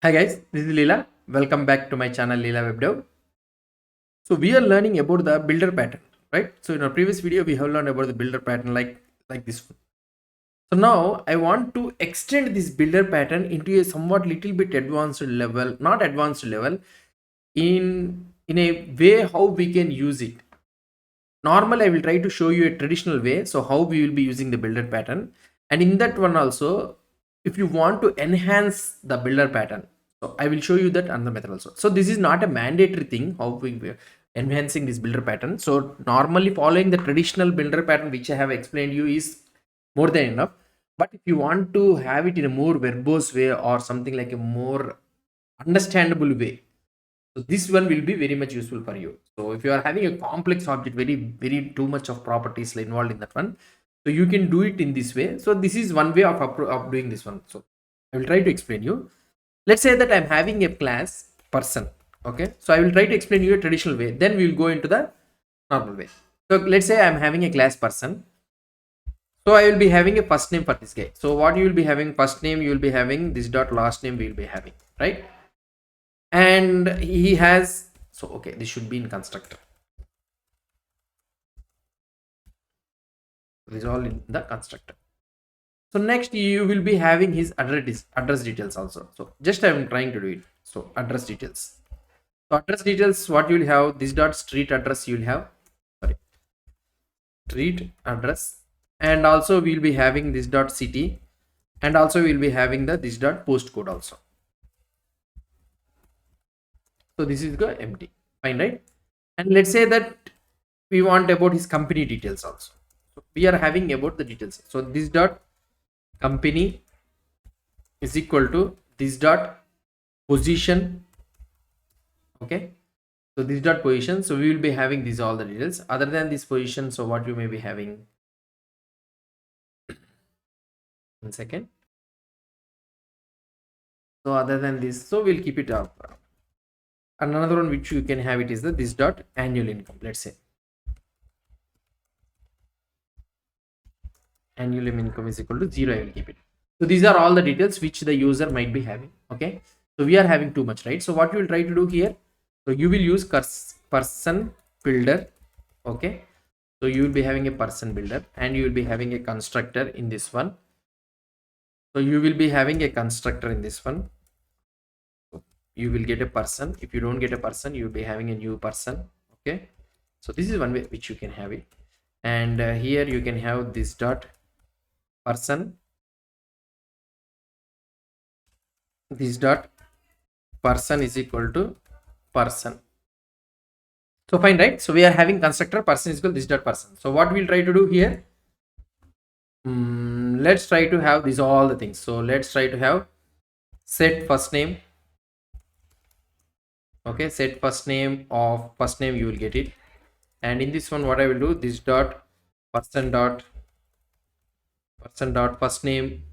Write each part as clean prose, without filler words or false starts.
Hi guys, this is Leela. Welcome back to my channel Leela Web Dev. So we are learning about the builder pattern, right? So in our previous video we have learned about the builder pattern like this one. So now I want to extend this builder pattern into a somewhat little bit advanced level, not advanced level, in a way how we can use it. Normally I will try to show you a traditional way, so how we will be using the builder pattern, and in that one also, if you want to enhance the builder pattern, so I will show you that on the method also. So this is not a mandatory thing how we enhancing this builder pattern. So normally following the traditional builder pattern which I have explained you is more than enough. But if you want to have it in a more verbose way or something like a more understandable way, so this one will be very much useful for you. So if you are having a complex object, very too much of properties involved in that one, so you can do it in this way. So this is one way of doing this one. So I will try to explain you. Let's say that I'm having a class person. Okay, so I will try to explain you a traditional way, then we will go into the normal way. So let's say I'm having a class person, so I will be having a first name for this guy. So what you will be having, first name you will be having, this dot last name we will be having, right? And he has, so okay, this should be in constructor. This is all in the constructor. So next you will be having his address details also. So just I'm trying to do it. So address details. So address details, what you will have, this dot street address you will have, sorry, street address, and also we will be having this dot city, and also we will be having the this dot postcode also. So this is the empty, fine, right? And let's say that we want about his company details also. So we are having about the details. So this dot company is equal to this dot position. Okay, so this dot position, so we will be having these all the details. Other than this position, so what you may be having, 1 second. So other than this, so we'll keep it up. Another one which you can have it is the this dot annual income. Let's say annual income is equal to 0. I will keep it. So these are all the details which the user might be having. Okay, so we are having too much, right? So what you will try to do here, so you will use person builder. Okay, so you will be having a person builder, and you will be having a constructor in this one. So you will be having a constructor in this one. So you will get a person. If you don't get a person, you will be having a new person. Okay, so this is one way which you can have it. And here you can have this dot person, this dot person is equal to person. So fine, right? So we are having constructor person is equal to this dot person. So what we'll try to do here, let's try to have these all the things. So let's try to have set first name. Okay, set first name of first name, you will get it. And in this one, what I will do, this dot person dot first name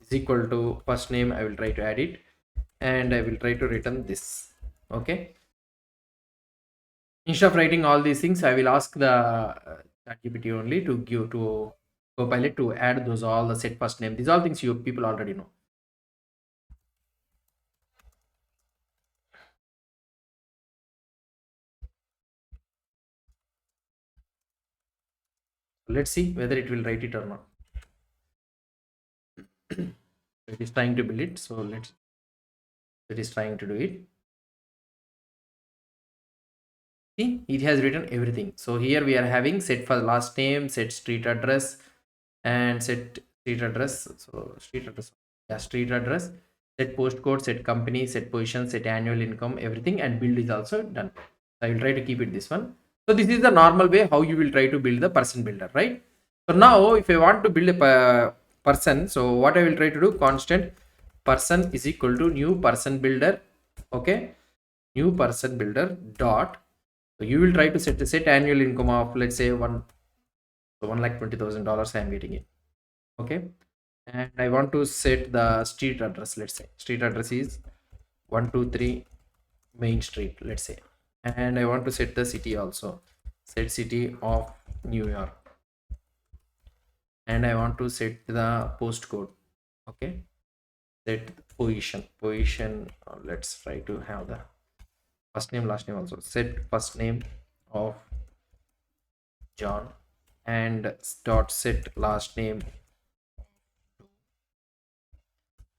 is equal to first name. I will try to add it, and I will try to return this. Okay, instead of writing all these things, I will ask the ChatGPT only to give to Copilot to add those all the set first name. These all things you people already know. Let's see whether it will write it or not. It is trying to build it, so it is trying to do it. See, it has written everything. So here we are having set for last name, set street address, and set street address. So street address, yeah, street address, set postcode, set company, set position, set annual income, everything, and build is also done. So I will try to keep it this one. So this is the normal way how you will try to build the person builder, right? So now if I want to build a person, so what I will try to do, constant person is equal to new person builder. Okay, new person builder dot, so you will try to set annual income of, let's say, $1,20,000 I am getting it. Okay, and I want to set the street address. Let's say street address is 123 Main Street, let's say. And I want to set the city also, set city of New York. And I want to set the postcode. Okay, set position. Let's try to have the first name last name also. Set first name of John and dot set last name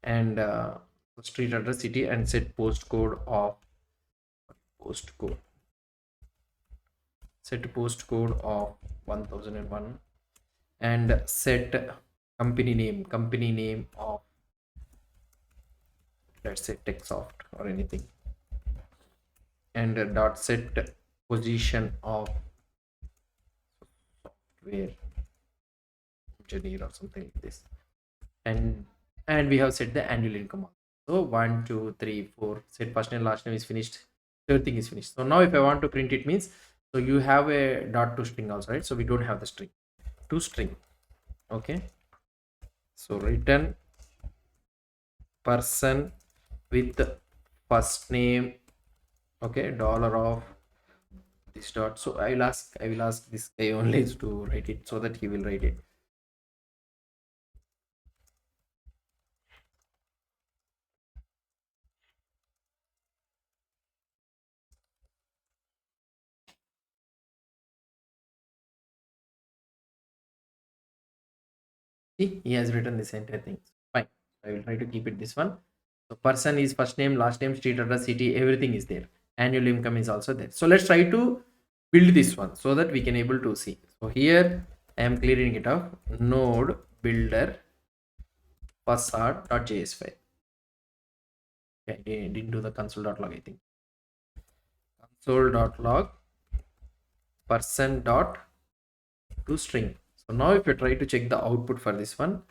and street address city and set postcode of postcode set postcode of 1001 and set company name of, let's say, Techsoft or anything, and dot set position of software engineer or something like this, and we have set the annual income. So 1 2 3 4 set first name last name is finished, everything is finished. So now if I want to print it means, so you have a dot to string also, right? So we don't have the string to string. Okay, so return person with first name, okay, dollar of this dot. So I will ask this guy only to write it so that he will write it. See, he has written this entire thing. Fine. I will try to keep it this one. So person is first name, last name, street address, city, everything is there. Annual income is also there. So let's try to build this one so that we can able to see. So here I am clearing it off. Node builder facade.js file. Okay, I didn't do the console.log, I think. Console.log person dot to string. So now if you try to check the output for this one,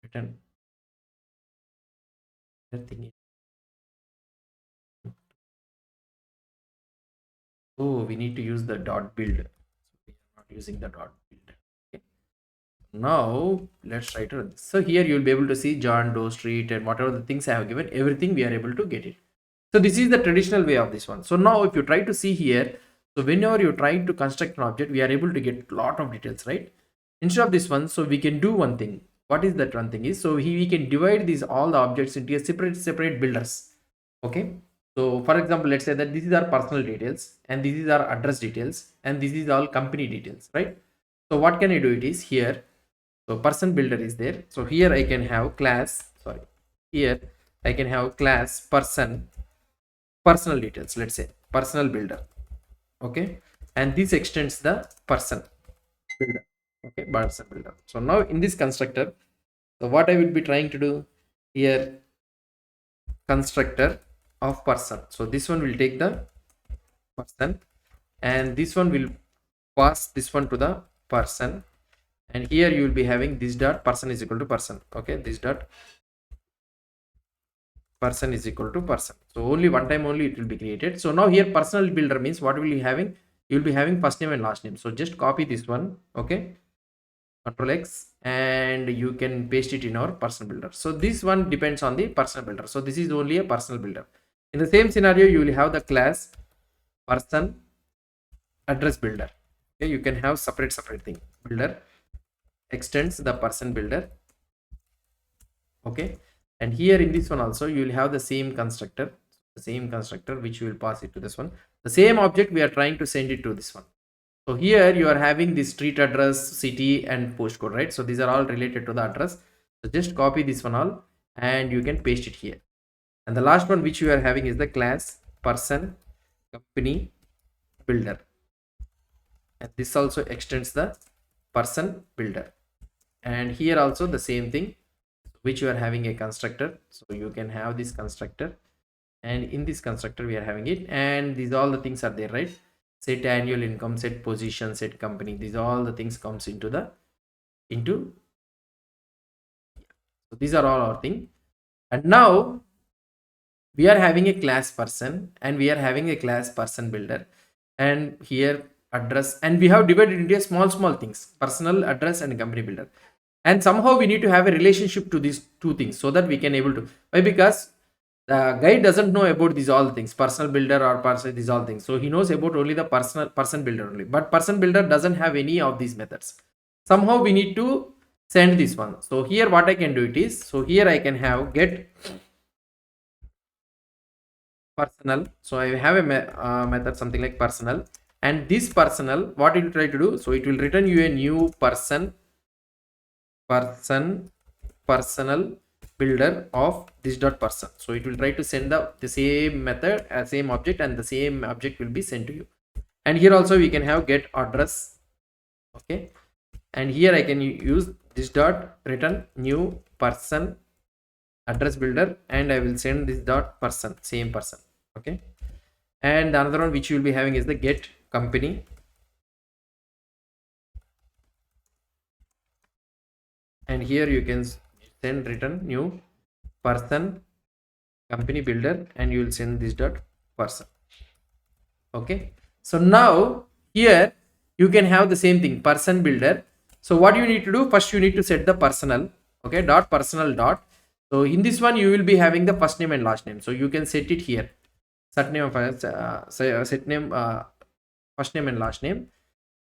return everything. Oh, we need to use the dot build. So we are not using the dot build. Okay. Now let's try to run this. So here you will be able to see John Doe Street and whatever the things I have given, everything we are able to get it. So this is the traditional way of this one. So now if you try to see here, so whenever you try to construct an object, we are able to get a lot of details, right? Instead of this one, so we can do one thing. What is that one thing is? So we can divide these all the objects into a separate builders. Okay. So for example, let's say that this is our personal details and this is our address details and this is all company details, right? So what can I do it is here. So person builder is there. So here I can have class, sorry, here I can have class personal details, let's say personal builder. Okay, and this extends the person builder. Okay, person builder. So now in this constructor, so what I will be trying to do here, constructor of person. So this one will take the person and this one will pass this one to the person, and here you will be having this dot person is equal to person. Okay, this dot person is equal to person. So only one time only it will be created. So now here personal builder means what will you having? You will be having first name and last name. So just copy this one. Okay, Control X, and you can paste it in our personal builder. So this one depends on the personal builder. So this is only a personal builder. In the same scenario, you will have the class person address builder. Okay, you can have separate thing. Builder extends the person builder. Okay, and here in this one also you will have the same constructor which you will pass it to this one. The same object we are trying to send it to this one. So here you are having the street address, city and postcode, right? So these are all related to the address. So just copy this one all and you can paste it here. And the last one which you are having is the class person company builder, and this also extends the person builder. And here also the same thing, which you are having a constructor. So you can have this constructor, and in this constructor we are having it, and these all the things are there, right? Set annual income, set position, set company, these all the things comes into so these are all our thing. And now we are having a class person and we are having a class person builder, and here address, and we have divided into a small things, personal address and company builder. And somehow we need to have a relationship to these two things so that we can able to, why? Because the guy doesn't know about these all things, personal builder or person, these all things. So he knows about only the person builder only, but person builder doesn't have any of these methods. Somehow we need to send this one. So here what I can do it is, so here I can have get personal. So I have a method something like personal, and this personal, what it will try to do, so it will return you a new personal builder of this dot person. So it will try to send the same method as same object, and the same object will be sent to you. And here also we can have get address. Okay, and here I can use this dot return new person address builder, and I will send this dot person, same person. Okay, and the another one which you will be having is the get company, and here you can send return new person company builder, and you will send this dot person. Okay, so now here you can have the same thing, person builder. So what you need to do, first you need to set the personal. Okay, dot personal dot. So in this one you will be having the first name and last name, so you can set it here, set name of set name, first name and last name.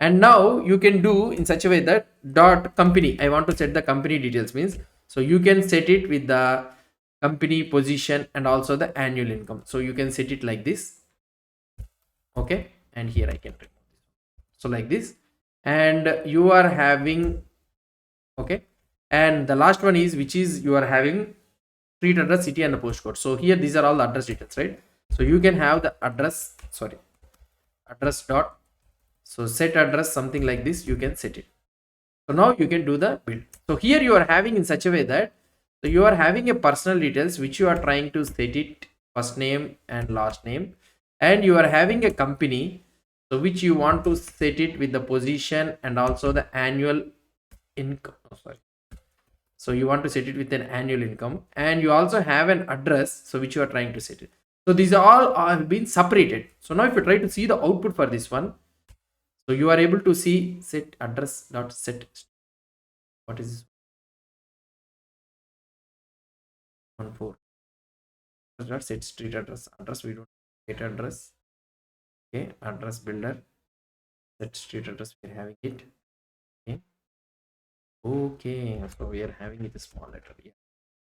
And now you can do in such a way that dot company, I want to set the company details, means so you can set it with the company position and also the annual income. So you can set it like this. Okay, and here I can remove this. So like this, and you are having, okay, and the last one is which is you are having street address, city, and the postcode. So here these are all the address details, right? So you can have the address, sorry, address dot, so set address, something like this, you can set it. So now you can do the build. So here you are having in such a way that, so you are having a personal details which you are trying to set it first name and last name, and you are having a company, so which you want to set it with the position and also the annual income. So you want to set it with an annual income, and you also have an address, so which you are trying to set it. So these all have been separated. So now if you try to see the output for this one, so you are able to see set address dot set, what is this? 14 dot set street address, we don't get address. Okay, address builder, set street address, we are having it. Okay, so we are having it a small letter here.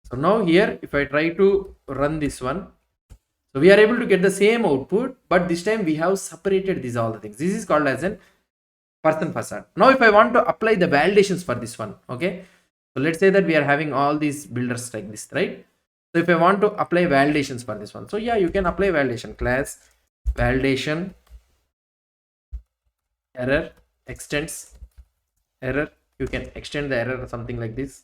So now here if I try to run this one, so we are able to get the same output, but this time we have separated these all the things. This is called as an person facade. Now if I want to apply the validations for this one, okay, so let's say that we are having all these builders like this, right? So if I want to apply validations for this one, so yeah, you can apply validation class validation error extends error, you can extend the error or something like this.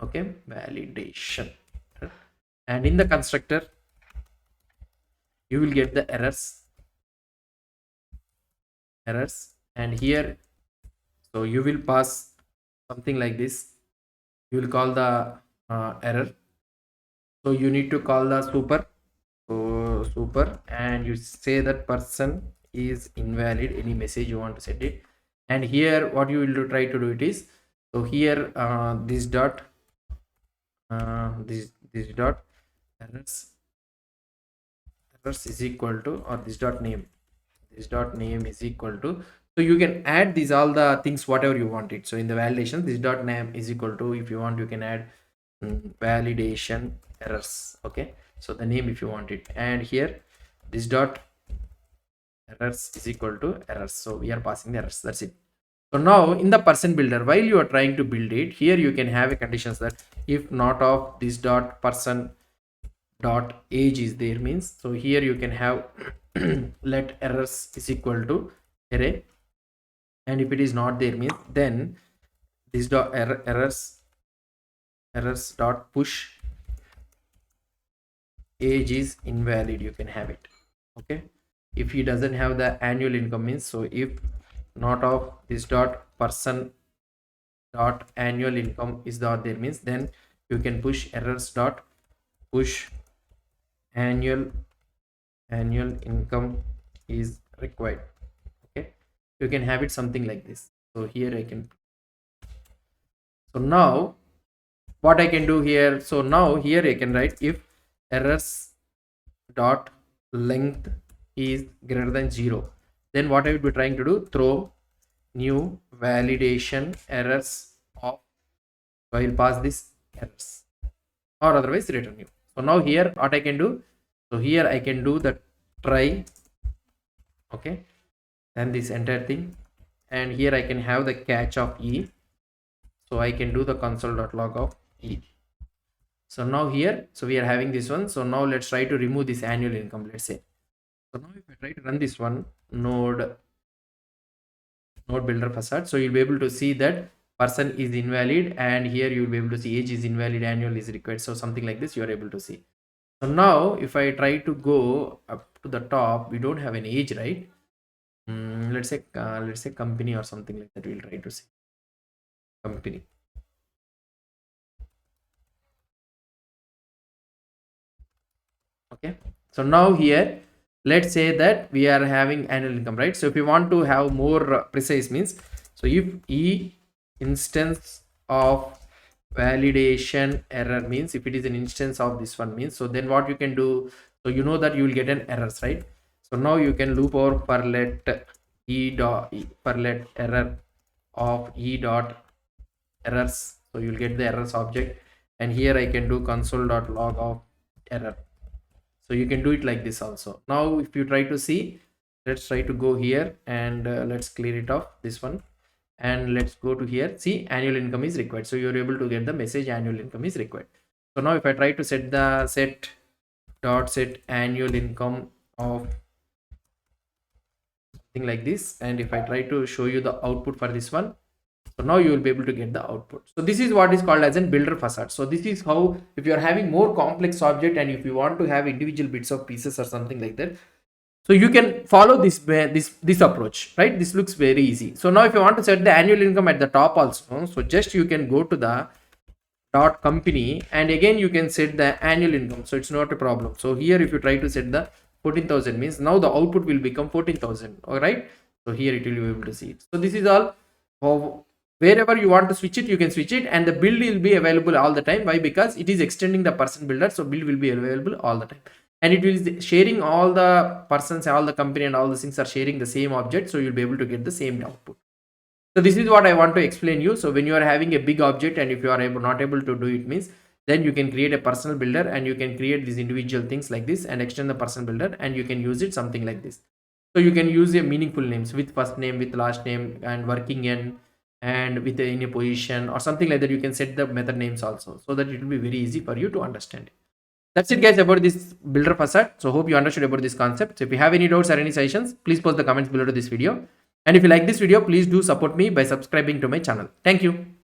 Okay, validation, and in the constructor you will get the errors, and here, so you will pass something like this, you will call the error. So you need to call the super, so super, and you say that person is invalid, any message you want to set it. And here what you will try to do it is, so here this dot this dot errors is equal to, or this dot name is equal to, so you can add these all the things whatever you want it. So in the validation, this dot name is equal to, if you want you can add validation errors. Okay, so the name if you want it, and here this dot errors is equal to errors, so we are passing the errors, that's it. So now in the person builder, while you are trying to build it, here you can have a conditions that if not of this dot person dot age is there, means, so here you can have let errors is equal to array, and if it is not there, means then this dot errors dot push age is invalid, you can have it. Okay, if he doesn't have the annual income, means, so if not of this dot person dot annual income is not there, means then you can push errors dot push annual income is required. Okay, you can have it something like this. So here I can, so now what I can do here, so now here I can write if errors dot length is greater than 0, then what I would be trying to do, throw new validation errors of So I will pass this errors or otherwise return you. So now here what I can do, so here I can do the try, okay, and this entire thing, and here I can have the catch of E. So I can do the console.log of E. So now here, so we are having this one. So now let's try to remove this annual income, let's say. So now if I try to run this one, node builder facade, so you'll be able to see that person is invalid, and here you will be able to see age is invalid, annual is required. So something like this you are able to see. So now if I try to go up to the top, we don't have an age, right? Let's say company or something like that. We'll try to see company. Okay, so now here let's say that we are having annual income, right? So if you want to have more precise means, so if E instance of validation error means, if it is an instance of this one means, so then what you can do, so you know that you will get an errors, right? So now you can loop over for let error of E dot errors, so you'll get the errors object, and here I can do console.log of error. So you can do it like this also. Now if you try to see, let's try to go here and let's clear it off, this one, and let's go to here. See, annual income is required, so you're able to get the message annual income is required. So now if I try to set the set annual income of something like this, and if I try to show you the output for this one, so now you will be able to get the output. So this is what is called as a builder facade. So this is how, if you are having more complex object and if you want to have individual bits of pieces or something like that, so you can follow this approach, right? This looks very easy. So now if you want to set the annual income at the top also, so just you can go to the dot company, and again you can set the annual income, so it's not a problem. So here if you try to set the 14,000 means, now the output will become 14,000. All right, so here it will be able to see it. So this is all how, wherever you want to switch it, you can switch it, and the build will be available all the time. Why? Because it is extending the person builder, so build will be available all the time, and it will be sharing all the persons, all the company and all the things are sharing the same object, so you'll be able to get the same output. So this is what I want to explain you. So when you are having a big object and if you are not able to do it means, then you can create a personal builder and you can create these individual things like this and extend the personal builder, and you can use it something like this. So you can use a meaningful names with first name, with last name, and working in, and with in a position or something like that. You can set the method names also, so that it will be very easy for you to understand. That's it guys about this builder facade. So hope you understood about this concept. So if you have any doubts or any suggestions, please post the comments below to this video. And if you like this video, please do support me by subscribing to my channel. Thank you.